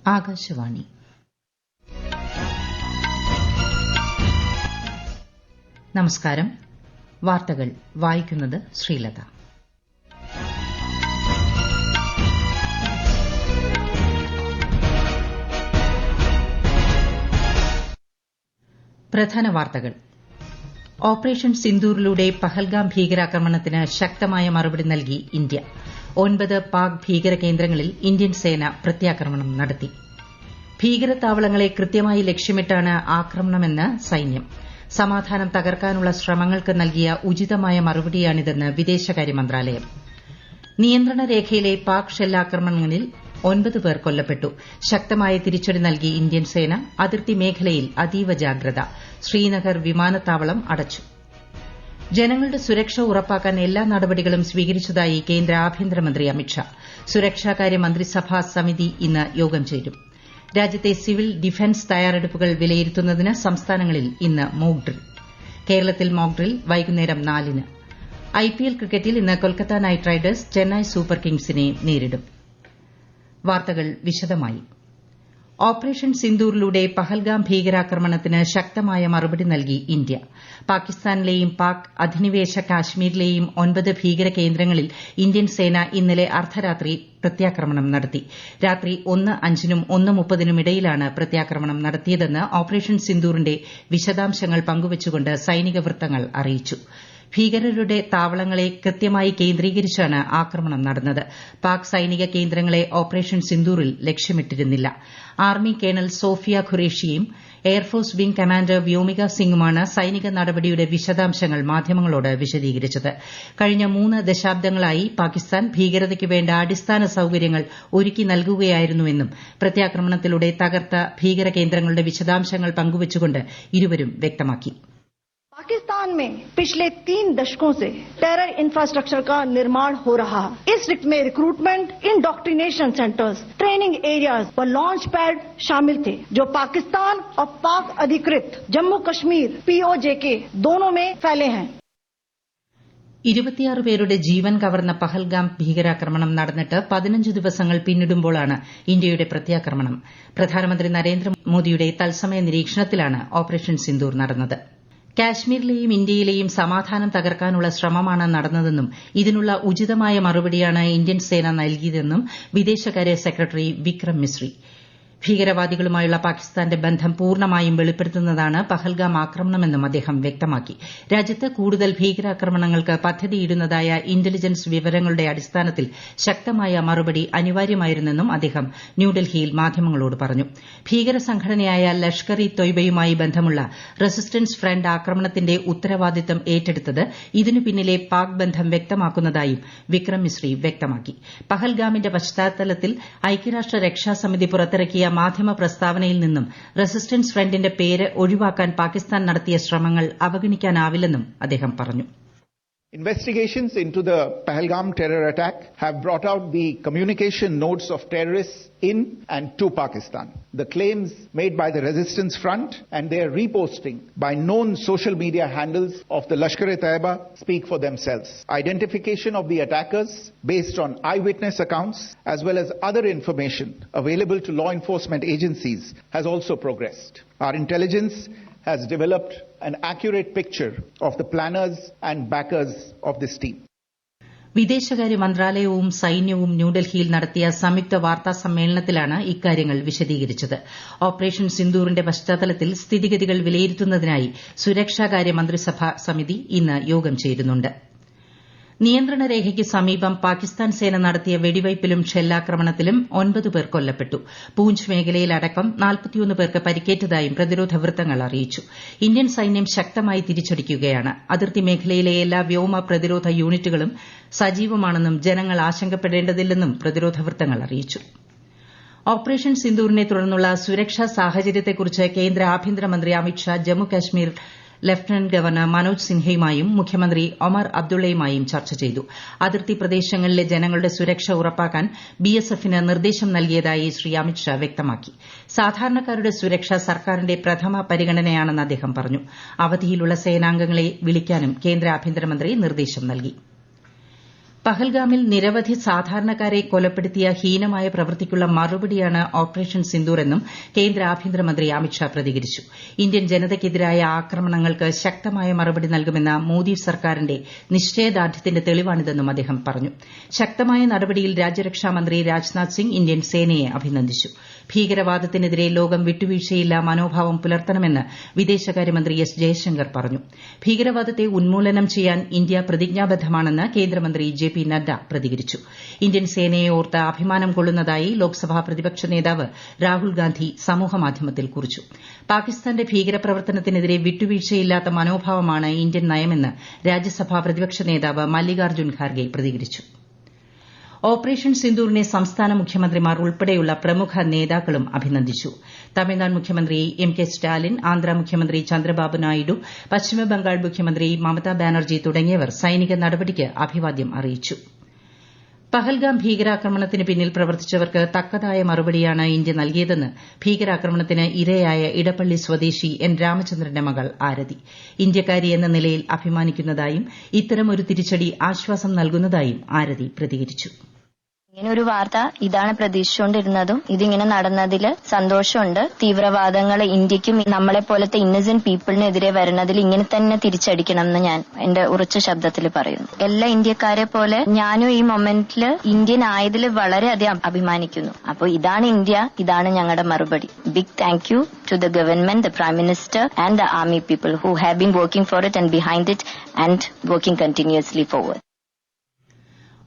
ആകാശവാണി. നമസ്കാരം. വാർത്തകൾ വായിക്കുന്നത് ശ്രീലത. പ്രധാന വാർത്തകൾ. ഓപ്പറേഷൻ സിന്ദൂറിലൂടെ പഹൽഗാം ഭീകരാക്രമണത്തിന് ശക്തമായ മറുപടി നൽകി ഇന്ത്യ. 9 പാക് ഭീകര കേന്ദ്രങ്ങളിൽ ഇന്ത്യൻ സേന പ്രത്യാക്രമണം നടത്തി. ഭീകരതാവളങ്ങളെ കൃത്യമായി ലക്ഷ്യമിട്ടാണ് ആക്രമണമെന്ന് സൈന്യം. സമാധാനം തകർക്കാനുള്ള ശ്രമങ്ങൾക്ക് നൽകിയ ഉചിതമായ മറുപടിയാണിതെന്ന് വിദേശകാര്യ മന്ത്രാലയം. നിയന്ത്രണ രേഖയിലെ പാക് ഷെല്ലാക്രമണങ്ങളിൽ 9 പേർ കൊല്ലപ്പെട്ടു. ശക്തമായ തിരിച്ചടി നൽകി ഇന്ത്യൻ സേന. അതിർത്തി മേഖലയിൽ അതീവ ജാഗ്രത. ശ്രീനഗർ വിമാനത്താവളം അടച്ചു. ജനങ്ങളുടെ സുരക്ഷ ഉറപ്പാക്കാൻ എല്ലാ നടപടികളും സ്വീകരിച്ചതായി കേന്ദ്ര ആഭ്യന്തരമന്ത്രി അമിത്ഷാ. സുരക്ഷാകാര്യ മന്ത്രിസഭാ സമിതി ഇന്ന് യോഗം ചേരും. രാജ്യത്തെ സിവിൽ ഡിഫൻസ് തയ്യാറെടുപ്പുകൾ വിലയിരുത്തുന്നതിന് സംസ്ഥാനങ്ങളിൽ ഇന്ന് മോക് ഡ്രിൽ. കേരളത്തിൽ മോക് ഡ്രിൽ വൈകുന്നേരം 4-ന്. ഐപിഎൽ ക്രിക്കറ്റിൽ ഇന്ന് Kolkata night Riders Chennai super കിങ്സിനെ നേരിടും. വാർത്തകൾ വിശദമായി. ഓപ്പറേഷൻ സിന്ദൂറിലൂടെ പഹൽഗാം ഭീകരാക്രമണത്തിന് ശക്തമായ മറുപടി നൽകി ഇന്ത്യ. പാകിസ്ഥാനിലെയും പാക് അധിനിവേശ കാശ്മീരിലെയും 9 ഭീകര കേന്ദ്രങ്ങളിൽ ഇന്ത്യൻ സേന ഇന്നലെ അർദ്ധരാത്രി പ്രത്യാക്രമണം നടത്തി. രാത്രി 1:05-നും 1:30-നും ഇടയിലാണ് പ്രത്യാക്രമണം നടത്തിയതെന്ന് ഓപ്പറേഷൻ സിന്ദൂറിന്റെ വിശദാംശങ്ങൾ പങ്കുവച്ചുകൊണ്ട് സൈനിക വൃത്തങ്ങൾ അറിയിച്ചു. ഭീകരരുടെ താവളങ്ങളെ കൃത്യമായി കേന്ദ്രീകരിച്ചാണ് ആക്രമണം നടന്നത്. പാക് സൈനിക കേന്ദ്രങ്ങളെ ഓപ്പറേഷൻ സിന്ദൂറിൽ ലക്ഷ്യമിട്ടിരുന്നില്ല. ആർമി കേണൽ സോഫിയ ഖുറേഷിയും എയർഫോഴ്സ് വിംഗ് കമാൻഡർ വ്യോമിക സിംഗുമാണ് സൈനിക നടപടിയുടെ വിശദാംശങ്ങൾ മാധ്യമങ്ങളോട് വിശദീകരിച്ചത്. കഴിഞ്ഞ 3 ദശാബ്ദങ്ങളായി പാകിസ്ഥാൻ ഭീകരതയ്ക്ക് വേണ്ട അടിസ്ഥാന സൌകര്യങ്ങൾ ഒരുക്കി നൽകുകയായിരുന്നുവെന്നും പ്രത്യാക്രമണത്തിലൂടെ തകർത്ത ഭീകര കേന്ദ്രങ്ങളുടെ വിശദാംശങ്ങൾ പങ്കുവച്ചുകൊണ്ട് ഇരുവരും വ്യക്തമാക്കി. पाकिस्तान में पिछले 3 दशकों से टेरर इंफ्रास्ट्रक्चर का निर्माण हो रहा है. इस में recruitment, indoctrination centres, training areas और लॉन्च पैड शामिल थे, जो पाकिस्तान और पाक अधिकृत जम्मू कश्मीर POJK दोनों में फैले हैं. 26 പേരുടെ ജീവൻ കവർന്ന പഹൽഗാം ഭീകരാക്രമണം നടന്നിട്ട് 15 ദിവസങ്ങൾ പിന്നിടുമ്പോഴാണ് ഇന്ത്യയുടെ പ്രത്യാക്രമണം. പ്രധാനമന്ത്രി നരേന്ദ്രമോദിയുടെ തത്സമയ നിരീക്ഷണത്തിലാണ് ഓപ്പറേഷൻ സിന്ദൂർ നടന്നത്. കാശ്മീരിലെയും ഇന്ത്യയിലെയും സമാധാനം തകർക്കാനുള്ള ശ്രമമാണ് നടന്നതെന്നും ഇതിനുള്ള ഉചിതമായ മറുപടിയാണ് ഇന്ത്യൻ സേന നൽകിയതെന്നും വിദേശകാര്യ സെക്രട്ടറി വിക്രം മിസ്രി. ഭീകരവാദികളുമായുള്ള പാകിസ്ഥാന്റെ ബന്ധം പൂർണ്ണമായും വെളിപ്പെടുത്തുന്നതാണ് പഹൽഗാം ആക്രമണമെന്നും അദ്ദേഹം വ്യക്തമാക്കി. രാജ്യത്ത് കൂടുതൽ ഭീകരാക്രമണങ്ങൾക്ക് പദ്ധതിയിടുന്നതായ ഇന്റലിജൻസ് വിവരങ്ങളുടെ അടിസ്ഥാനത്തിൽ ശക്തമായ മറുപടി അനിവാര്യമായിരുന്നെന്നും അദ്ദേഹം ന്യൂഡൽഹിയിൽ മാധ്യമങ്ങളോട് പറഞ്ഞു. ഭീകര സംഘടനയായ ലഷ്കർ ഇ തൊയ്ബയുമായി ബന്ധമുള്ള റെസിസ്റ്റൻസ് ഫ്രണ്ട് ആക്രമണത്തിന്റെ ഉത്തരവാദിത്തം ഏറ്റെടുത്തത് ഇതിനു പിന്നിലെ പാക് ബന്ധം വ്യക്തമാക്കുന്നതായും വിക്രം മിസ്രി വ്യക്തമാക്കി. പഹൽഗാമിന്റെ പശ്ചാത്തലത്തിൽ ഐക്യരാഷ്ട്ര രക്ഷാസമിതി പുറത്തിറക്കിയ മാധ്യമ പ്രസ്താവനയിൽ നിന്നും റെസിസ്റ്റൻസ് ഫ്രണ്ടിന്റെ പേര് ഒഴിവാക്കാൻ പാകിസ്ഥാൻ നടത്തിയ ശ്രമങ്ങൾ അവഗണിക്കാനാവില്ലെന്നും അദ്ദേഹം പറഞ്ഞു. Investigations into the Pahalgam terror attack have brought out the communication notes of terrorists in and to Pakistan. The claims made by the Resistance Front and their reposting by known social media handles of the Lashkar-e-Taiba speak for themselves. Identification of the attackers based on eyewitness accounts as well as other information available to law enforcement agencies has also progressed. Our intelligence has developed an accurate picture of the planners and backers of this team. വിദേശകാര്യ മന്ത്രാലയവും സൈന്യവും ന്യൂഡൽഹിയിൽ നടത്തിയ സംയുക്ത വാർത്താ സമ്മേളനത്തിലാണ് ഇക്കാര്യങ്ങൾ വിശദീകരിച്ചത്. ഓപ്പറേഷൻ സിന്ദൂറിന്റെ പശ്ചാത്തലത്തിൽ സ്ഥിതിഗതികൾ വിലയിരുത്തുന്നതിനായി സുരക്ഷാകാര്യ മന്ത്രിസഭാ സമിതി ഇന്ന് യോഗം ചേരുന്നുണ്ട്. നിയന്ത്രണ രേഖയ്ക്ക് സമീപം പാകിസ്ഥാൻ സേന നടത്തിയ വെടിവയ്പിലും ഷെല്ലാക്രമണത്തിലും 9 പേർ കൊല്ലപ്പെട്ടു. പൂഞ്ച് മേഖലയിലടക്കം 41 പേർക്ക് പരിക്കേറ്റതായും പ്രതിരോധ വൃത്തങ്ങൾ അറിയിച്ചു. ഇന്ത്യൻ സൈന്യം ശക്തമായി തിരിച്ചടിക്കുകയാണ്. അതിർത്തി മേഖലയിലെ എല്ലാ വ്യോമ പ്രതിരോധ യൂണിറ്റുകളും സജീവമാണെന്നും ജനങ്ങൾ ആശങ്കപ്പെടേണ്ടതില്ലെന്നും പ്രതിരോധ വൃത്തങ്ങൾ അറിയിച്ചു. ഓപ്പറേഷൻ സിന്ദൂറിനെ തുടർന്നുള്ള സുരക്ഷാ സാഹചര്യത്തെക്കുറിച്ച് കേന്ദ്ര ആഭ്യന്തരമന്ത്രി അമിത്ഷാ ജമ്മുകശ്മീർ ലഫ്റ്റനന്റ് ഗവർണർ മനോജ് സിൻഹയുമായും മുഖ്യമന്ത്രി ഒമർ അബ്ദുള്ളയുമായും ചർച്ച ചെയ്തു. അതിർത്തി പ്രദേശങ്ങളിലെ ജനങ്ങളുടെ സുരക്ഷ ഉറപ്പാക്കാൻ ബിഎസ്എഫിന് നിർദ്ദേശം നൽകിയതായി ശ്രീ അമിത്ഷാ വ്യക്തമാക്കി. സാധാരണക്കാരുടെ സുരക്ഷ സർക്കാരിന്റെ പ്രഥമ പരിഗണനയാണെന്ന് അദ്ദേഹം പറഞ്ഞു. അവധിയിലുള്ള സേനാംഗങ്ങളെ വിളിക്കാനും കേന്ദ്ര ആഭ്യന്തരമന്ത്രി നിർദ്ദേശം നൽകി. പഹൽഗാമിൽ നിരവധി സാധാരണക്കാരെ കൊലപ്പെടുത്തിയ ഹീനമായ പ്രവൃത്തിക്കുള്ള മറുപടിയാണ് ഓപ്പറേഷൻ സിന്ദൂർ എന്നും കേന്ദ്ര ആഭ്യന്തരമന്ത്രി അമിത്ഷാ പ്രതികരിച്ചു. ഇന്ത്യൻ ജനതയ്ക്കെതിരായ ആക്രമണങ്ങൾക്ക് ശക്തമായ മറുപടി നൽകുമെന്ന മോദി സർക്കാരിന്റെ നിശ്ചയദാർഢ്യത്തിന്റെ തെളിവാണിതെന്നും അദ്ദേഹം പറഞ്ഞു. ശക്തമായ നടപടിയിൽ രാജ്യരക്ഷാമന്ത്രി രാജ്നാഥ് സിംഗ് ഇന്ത്യൻ സേനയെ അഭിനന്ദിച്ചു. ഭീകരവാദത്തിനെതിരെ ലോകം വിട്ടുവീഴ്ചയില്ല മനോഭാവം പുലർത്തണമെന്ന് വിദേശകാര്യമന്ത്രി എസ് ജയശങ്കർ പറഞ്ഞു. ഭീകരവാദത്തെ ഉന്മൂലനം ചെയ്യാൻ ഇന്ത്യ പ്രതിജ്ഞാബദ്ധമാണെന്ന് കേന്ദ്രമന്ത്രി ജെ.പി. നദ്ദ പ്രതികരിച്ചു. ഇന്ത്യൻ സേനയെ ഓർത്ത് അഭിമാനം കൊള്ളുന്നതായി ലോക്സഭാ പ്രതിപക്ഷ നേതാവ് രാഹുൽ ഗാന്ധി സമൂഹമാധ്യമത്തിൽ കുറിച്ചു. പാകിസ്ഥാന്റെ ഭീകരപ്രവർത്തനത്തിനെതിരെ വിട്ടുവീഴ്ചയില്ലാത്ത മനോഭാവമാണ് ഇന്ത്യൻ നയമെന്ന് രാജ്യസഭാ പ്രതിപക്ഷ നേതാവ് മല്ലികാർജ്ജുൻ ഖാർഗെ പ്രതികരിച്ചു. ഓപ്പറേഷൻ സിന്ദൂറിനെ സംസ്ഥാന മുഖ്യമന്ത്രിമാർ ഉൾപ്പെടെയുള്ള പ്രമുഖ നേതാക്കളും അഭിനന്ദിച്ചു. തമിഴ്നാട് മുഖ്യമന്ത്രി എം കെ സ്റ്റാലിൻ, ആന്ധ്ര മുഖ്യമന്ത്രി ചന്ദ്രബാബു നായിഡു, പശ്ചിമബംഗാൾ മുഖ്യമന്ത്രി മമതാ ബാനർജി തുടങ്ങിയവർ സൈനിക നടപടിക്ക് അഭിവാദ്യം അറിയിച്ചു. പഹൽഗാം ഭീകരാക്രമണത്തിന് പിന്നിൽ പ്രവർത്തിച്ചവർക്ക് തക്കതായ മറുപടിയാണ് ഇന്ത്യ നൽകിയതെന്ന് ഭീകരാക്രമണത്തിന് ഇരയായ ഇടപ്പള്ളി സ്വദേശി എൻ രാമചന്ദ്രന്റെ മകൾ ആരതി. ഇന്ത്യക്കാരി എന്ന നിലയിൽ അഭിമാനിക്കുന്നതായും ഇത്തരമൊരു തിരിച്ചടി ആശ്വാസം നൽകുന്നതായും ആരതി പ്രതികരിച്ചു. ഇങ്ങനൊരു വാർത്ത ഇതാണ് പ്രതീക്ഷിച്ചുകൊണ്ടിരുന്നതും ഇതിങ്ങനെ നടന്നതിൽ സന്തോഷമുണ്ട്. തീവ്രവാദങ്ങൾ ഇന്ത്യക്കും നമ്മളെ പോലത്തെ ഇന്നസെന്റ് പീപ്പിളിനെതിരെ വരുന്നതിൽ ഇങ്ങനെ തന്നെ തിരിച്ചടിക്കണം എന്ന് ഞാൻ എന്റെ ഉറച്ച ശബ്ദത്തിൽ പറയുന്നു. എല്ലാ ഇന്ത്യക്കാരെ പോലെ ഞാനും ഈ മൊമെന്റിൽ ഇന്ത്യൻ ആയതിൽ വളരെയധികം അഭിമാനിക്കുന്നു. അപ്പോൾ ഇതാണ് ഇന്ത്യ, ഇതാണ് ഞങ്ങളുടെ മറുപടി. Big thank you to the government, the prime minister and the army people who have been working for it and behind it and working continuously forward.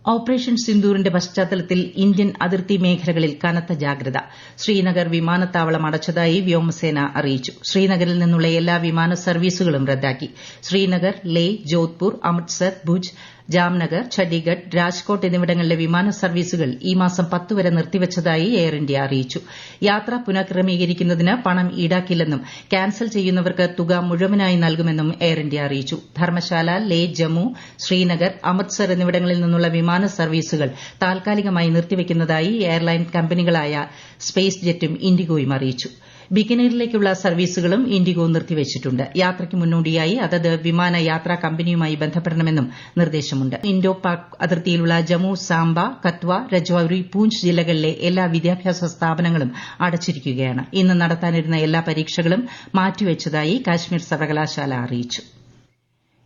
Operation സിന്ദൂറിന്റെ പശ്ചാത്തലത്തിൽ ഇന്ത്യൻ അതിർത്തി മേഖലകളിൽ കനത്ത ജാഗ്രത. ശ്രീനഗർ വിമാനത്താവളം അടച്ചതായി വ്യോമസേന അറിയിച്ചു. ശ്രീനഗറിൽ നിന്നുള്ള എല്ലാ വിമാന സർവീസുകളും റദ്ദാക്കി. ശ്രീനഗർ, ലേ, ജോധ്പൂർ, അമൃത്സർ, ഭുജ്, ജാംനഗർ, ചണ്ഡീഗഡ്, രാജ്കോട്ട് എന്നിവിടങ്ങളിലെ വിമാന സർവീസുകൾ ഈ മാസം 10 വരെ നിർത്തിവച്ചതായി എയർ ഇന്ത്യ അറിയിച്ചു. യാത്ര പുനഃക്രമീകരിക്കുന്നതിന് പണം ഈടാക്കില്ലെന്നും ക്യാൻസൽ ചെയ്യുന്നവർക്ക് തുക മുഴുവനായി നൽകുമെന്നും എയർ ഇന്ത്യ അറിയിച്ചു. ധർമ്മശാല, ലേ, ജമ്മു, ശ്രീനഗർ, അമൃത്സർ എന്നിവിടങ്ങളിൽ നിന്നുള്ള വിമാന സർവീസുകൾ താൽക്കാലികമായി നിർത്തിവയ്ക്കുന്നതായി എയർലൈൻ കമ്പനികളായ സ്പേസ് ജെറ്റും ഇൻഡിഗോയും അറിയിച്ചു. ബിക്കനീറിലേക്കുള്ള സർവീസുകളും ഇൻഡിഗോ നിർത്തിവച്ചിട്ടുണ്ട്. യാത്രയ്ക്ക് മുന്നോടിയായി അതത് വിമാന യാത്രാ കമ്പനിയുമായി ബന്ധപ്പെടണമെന്നും നിർദ്ദേശമുണ്ട്. ഇൻഡോ പാക് അതിർത്തിയിലുള്ള ജമ്മു, സാംബ, കത്വ, രജൌരി, പൂഞ്ച് ജില്ലകളിലെ എല്ലാ വിദ്യാഭ്യാസ സ്ഥാപനങ്ങളും അടച്ചിരിക്കുകയാണ്. ഇന്ന് നടത്താനിരുന്ന എല്ലാ പരീക്ഷകളും മാറ്റിവച്ചതായി കാശ്മീർ സർവകലാശാല അറിയിച്ചു.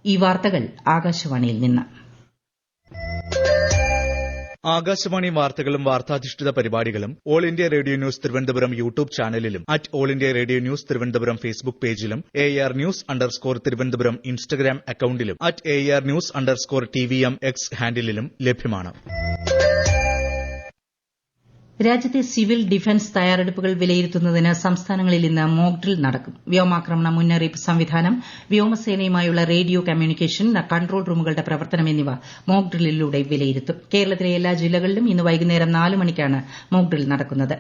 ഈ വാർത്തകൾ ആകാശവാണിയിൽ നിന്ന്. ആകാശവാണി വാർത്തകളും വാർത്താധിഷ്ഠിത പരിപാടികളും All India Radio News Thiruvananthapuram YouTube ചാനലിലും All India Radio News Thiruvananthapuram Facebook പേജിലും AR News_ തിരുവനന്തപുരം ഇൻസ്റ്റഗ്രാം അക്കൌണ്ടിലും AR News_TVM X ഹാൻഡിലും ലഭ്യമാണ്. രാജ്യത്തെ സിവിൽ ഡിഫൻസ് തയ്യാറെടുപ്പുകൾ വിലയിരുത്തുന്നതിന് സംസ്ഥാനങ്ങളിൽ ഇന്ന് മോക്ക് ഡ്രിൽ നടക്കും. വ്യോമാക്രമണ മുന്നറിയിപ്പ് സംവിധാനം, വ്യോമസേനയുമായുള്ള റേഡിയോ കമ്മ്യൂണിക്കേഷൻ, കൺട്രോൾ റൂമുകളുടെ പ്രവർത്തനം എന്നിവ മോക്ക് ഡ്രില്ലിലൂടെ വിലയിരുത്തും. കേരളത്തിലെ എല്ലാ ജില്ലകളിലും ഇന്ന് വൈകുന്നേരം 4 മണിക്കാണ് മോക്ക് ഡ്രിൽ നടക്കുന്നത്.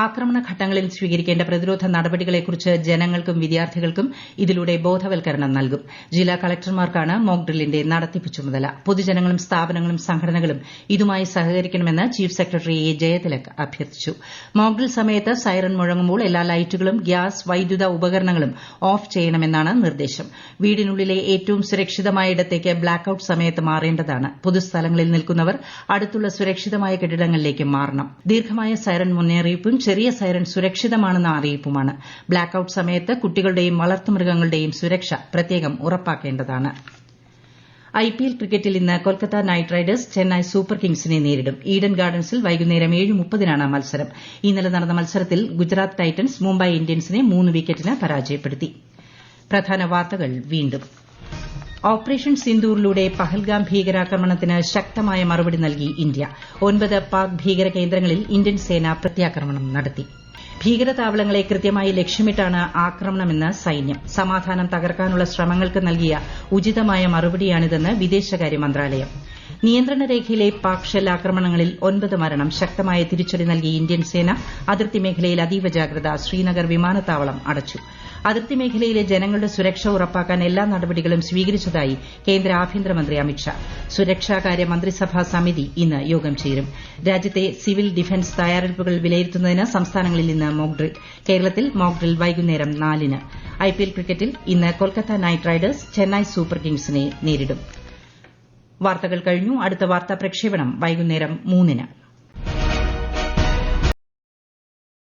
ആക്രമണ ഘട്ടങ്ങളിൽ സ്വീകരിക്കേണ്ട പ്രതിരോധ നടപടികളെക്കുറിച്ച് ജനങ്ങൾക്കും വിദ്യാർത്ഥികൾക്കും ഇതിലൂടെ ബോധവൽക്കരണം നൽകും. ജില്ലാ കളക്ടർമാർക്കാണ് മോക്ക് ഡ്രില്ലിന്റെ നടത്തിപ്പ് ചുമതല. പൊതുജനങ്ങളും സ്ഥാപനങ്ങളും സംഘടനകളും ഇതുമായി സഹകരിക്കണമെന്ന് ചീഫ് സെക്രട്ടറി എ ജയതിലക് അഭ്യർത്ഥിച്ചു. മോക്ക് ഡ്രിൽ സമയത്ത് സൈറൺ മുഴങ്ങുമ്പോൾ എല്ലാ ലൈറ്റുകളും ഗ്യാസ്, വൈദ്യുത ഉപകരണങ്ങളും ഓഫ് ചെയ്യണമെന്നാണ് നിർദ്ദേശം. വീടിനുള്ളിലെ ഏറ്റവും സുരക്ഷിതമായ ഇടത്തേക്ക് ബ്ലാക്ക് ഔട്ട് സമയത്ത് മാറേണ്ടതാണ്. പൊതുസ്ഥലങ്ങളിൽ നിൽക്കുന്നവർ അടുത്തുള്ള സുരക്ഷിതമായ കെട്ടിടങ്ങളിലേക്ക് മാറണം. ദീർഘമായ സൈറൺ മുന്നറിയിപ്പും ചെറിയ സൈറൺ സുരക്ഷിതമാണെന്ന അറിയിപ്പുമാണ്. ബ്ലാക്ക് ഔട്ട് സമയത്ത് കുട്ടികളുടെയും വളർത്തുമൃഗങ്ങളുടെയും സുരക്ഷ പ്രത്യേകം ഉറപ്പാക്കേണ്ടതാണ്. IPL ക്രിക്കറ്റിൽ ഇന്ന് Kolkata night Riders Chennai super കിങ്സിനെ നേരിടും. ഈഡൻ ഗാർഡൻസിൽ വൈകുന്നേരം 7:30-നാണ് മത്സരം. ഇന്നലെ നടന്ന മത്സരത്തിൽ ഗുജറാത്ത് ടൈറ്റൻസ് മുംബൈ ഇന്ത്യൻസിനെ 3 വിക്കറ്റിന് പരാജയപ്പെടുത്തി. പ്രധാന വാർത്തകൾ വീണ്ടും. ഓപ്പറേഷൻ സിന്ദൂറിലൂടെ പഹൽഗാം ഭീകരാക്രമണത്തിന് ശക്തമായ മറുപടി നൽകി ഇന്ത്യ. 9 പാക് ഭീകര കേന്ദ്രങ്ങളിൽ ഇന്ത്യൻ സേന പ്രത്യാക്രമണം നടത്തി. ഭീകരതാവളങ്ങളെ കൃത്യമായി ലക്ഷ്യമിട്ടാണ് ആക്രമണമെന്ന് സൈന്യം. സമാധാനം തകർക്കാനുള്ള ശ്രമങ്ങൾക്ക് നൽകിയ ഉചിതമായ മറുപടിയാണിതെന്ന് വിദേശകാര്യ മന്ത്രാലയം. നിയന്ത്രണ രേഖയിലെ പാക് ഷെൽ ആക്രമണങ്ങളിൽ 9 മരണം. ശക്തമായ തിരിച്ചടി നൽകി ഇന്ത്യൻ സേന. അതിർത്തി മേഖലയിൽ അതീവ ജാഗ്രത. ശ്രീനഗർ വിമാനത്താവളം അടച്ചു. അതിർത്തി മേഖലയിലെ ജനങ്ങളുടെ സുരക്ഷ ഉറപ്പാക്കാൻ എല്ലാ നടപടികളും സ്വീകരിച്ചതായി കേന്ദ്ര ആഭ്യന്തരമന്ത്രി അമിത്ഷാ. സുരക്ഷാകാര്യ മന്ത്രിസഭാ സമിതി ഇന്ന് യോഗം ചേരും. രാജ്യത്തെ സിവിൽ ഡിഫൻസ് തയ്യാറെടുപ്പുകൾ വിലയിരുത്തുന്നതിന് സംസ്ഥാനങ്ങളിൽ ഇന്ന് മോക്ക് ഡ്രിൽ. കേരളത്തിൽ മോക്ക് ഡ്രിൽ വൈകുന്നേരം 4-ന്. IPL ക്രിക്കറ്റിൽ ഇന്ന് Kolkata night Riders Chennai super കിങ്സിനെ നേരിടും. വാർത്തകൾ കഴിഞ്ഞു. അടുത്ത വാർത്താ പ്രക്ഷേപണം വൈകുന്നേരം 3-ന്.